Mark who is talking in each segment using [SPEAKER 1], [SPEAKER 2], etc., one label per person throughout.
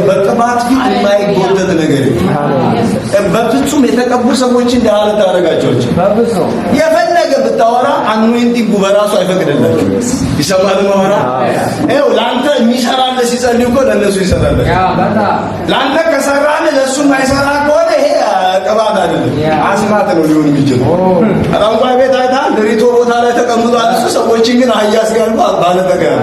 [SPEAKER 1] በቅባት ፊት የማይጎተት ነገር በፍጹም የተቀቡ ሰዎች እንዳለ ታረጋቸው የፈለገ ብታወራ አኖይንቲንግ በራሱ አይፈቅድላችሁ ይሰማል ማወራ ይኸው ላንተ የሚሰራለ ሲጸልይ እኮ ለነሱ ይሰራል ላንተ ከሰራለ ለሱ ማይሰራ ከሆነ ይሄ ቅባት አይደለም አስማት ነው ሊሆን የሚችለው አላንጓይ ቤት አይታ ድሪቶ ቦታ ላይ ተቀምጧል እሱ ሰዎችን ግን አያስ ጋር ባለ ተገራ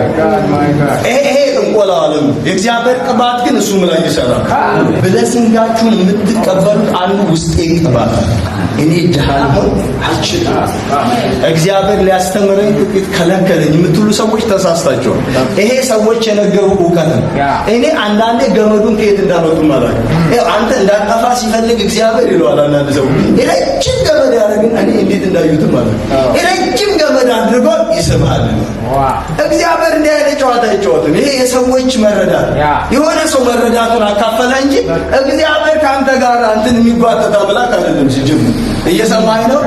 [SPEAKER 1] ይሄ እንቆላ ዓለም የእግዚአብሔር ቅባት ግን እሱ ላይ ይሰራል ብለሲንጋችሁን የምትቀበሉት አንዱ ውስጤ ቅባት እኔ ጀሃነም አልችልም እግዚአብሔር ሊያስተምረኝ ጥቂት ከለከለኝ የምትሉ ሰዎች ተሳስታችኋል ይሄ ሰዎች የነገሩ ዕውቀት ነው እኔ አንዳንዴ ገመዱን ከየት እንዳመጡ ማለት ነው አንተ እንዳጠፋ ሲፈልግ እግዚአብሔር ይለዋል አንዳንድ ሰው ረጅም ገመድ ያደረግን እኔ እንዴት እንዳዩት ማለት ነው ረጅም ገመድ አድርጎ ይስብሃል እግዚአብሔር እንዲህ አይነት ጨዋታ አይጫወትም ይሄ የሰዎች መረዳት የሆነ ሰው መረዳቱን አካፈለ እንጂ እግዚአብሔር ካንተ ጋር አንተን የሚጓተታ አምላክ አይደለም ሲጀምር እየሰማኝ ነው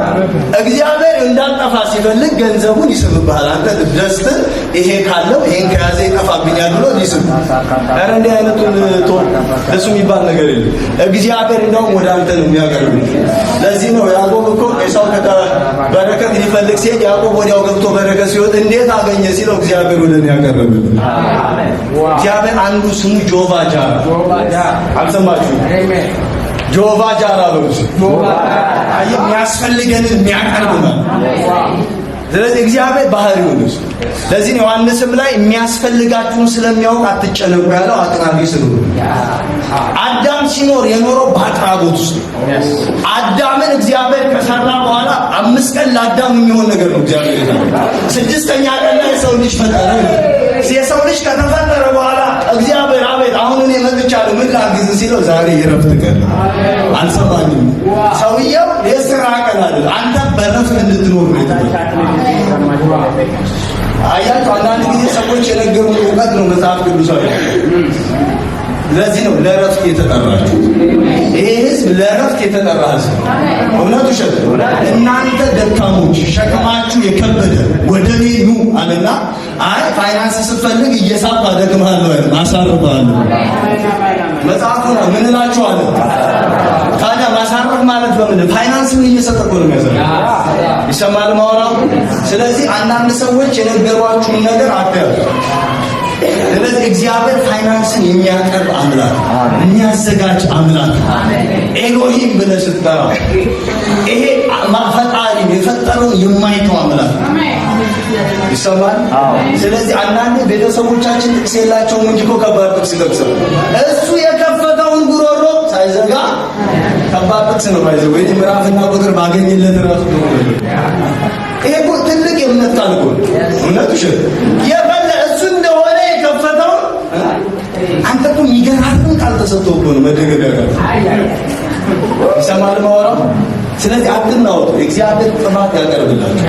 [SPEAKER 1] እግዚአብሔር እንዳጠፋ ሲፈልግ ገንዘቡን ይስብብሃል አንተ ደስተ ይሄ ካለው ይሄን ከያዘ ይጠፋብኛል ብሎ ይስብ አረ እንዲህ አይነቱን እሱ የሚባል ነገር የለም እግዚአብሔር እንደውም ወደ አንተ ነው የሚያቀርብ ለዚህ ነው ያዕቆብ እኮ ኤሳው በረከት ሊፈልግ ሲሄድ ያዕቆብ ወዲያው ገብቶ በረከት ሲወጥ እንዴት አገኘ ሲለው እግዚአብሔር ወደ እኔ ያቀርብልኝ እግዚአብሔር አንዱ ስሙ ጆቫ ጃራ አልሰማችሁም ጆቫ ጃራ በሉት የሚያስፈልገንን የሚያቀርብ ነው ስለዚህ እግዚአብሔር ባህሪው ነው ለዚህ ነው ዮሐንስም ላይ የሚያስፈልጋችሁን ስለሚያውቅ አትጨነቁ ያለው አጥራጊ ስለሆነ አዳም ሲኖር የኖረው በአጥራጎት ውስጥ አዳምን እግዚአብሔር ከሰራ በኋላ 5 ቀን ለአዳም የሚሆን ነገር ነው እግዚአብሔር ይላል 6ኛ ቀን ላይ ሰው ልጅ ፈጠረ የሰው ልጅ ከተፈጠረ በኋላ እግዚአብሔር አቤት አሁን እኔ መጥቻለሁ ምን ላግዝ ሲለው ዛሬ የረፍት ቀን አልሰማኝም ሰውየው የሥራ ቀን አይደል አንተ በረፍት እንድትኖር ነው አያችሁ አንዳንድ ጊዜ ሰዎች የነገሩ ዕውቀት ነው መጽሐፍ ቅዱሳዊ ለዚህ ነው ለረፍት የተጠራችሁ ይሄ ህዝብ ለረፍት የተጠራ ህዝብ እውነቱ ሸት እናንተ ደካሞች ሸክማችሁ የከበደ ወደ እኔ ኑ አለና አይ ፋይናንስ ስትፈልግ እየሳብ አደክምሃለሁ አይደል አሳርፍሃለሁ መጽሐፉ ነው ምን እላችኋለሁ ታዲያ ማሳረፍ ማለት በምን ፋይናንስን እየሰጠኩ ነው የሚያዘው ይሰማል ማወራው ስለዚህ አንዳንድ ሰዎች የነገሯችሁን ነገር አትያዙ ስለዚህ እግዚአብሔር ፋይናንስን የሚያቀርብ አምላክ የሚያዘጋጅ አምላክ ኤሎሂም ብለህ ስትጠራ ይሄ ፈጣሪ የፈጠረው የማይተው አምላክ ይሰማል ስለዚህ አንዳንድ ቤተሰቦቻችን ጥቅስ የላቸውም እንጂ እኮ ከባድ ጥቅስ ይጠቅሳል እሱ የከፈተውን ጉሮሮ ሳይዘጋ ከባድ ጥቅስ ነው ባይዘው ወይ ምዕራፍና ቁጥር ባገኝለት ራሱ ይሄ እኮ ትልቅ የእምነት ቃል እኮ እውነቱ ሸት የፈለ እሱ እንደሆነ የከፈተው አንተ እኮ የሚገራርም ቃል ተሰጥቶ እኮ ነው መደገፊያ ቃል ይሰማል ማወራው ስለዚህ አትናወጡ እግዚአብሔር ጥፋት ያቀርብላችሁ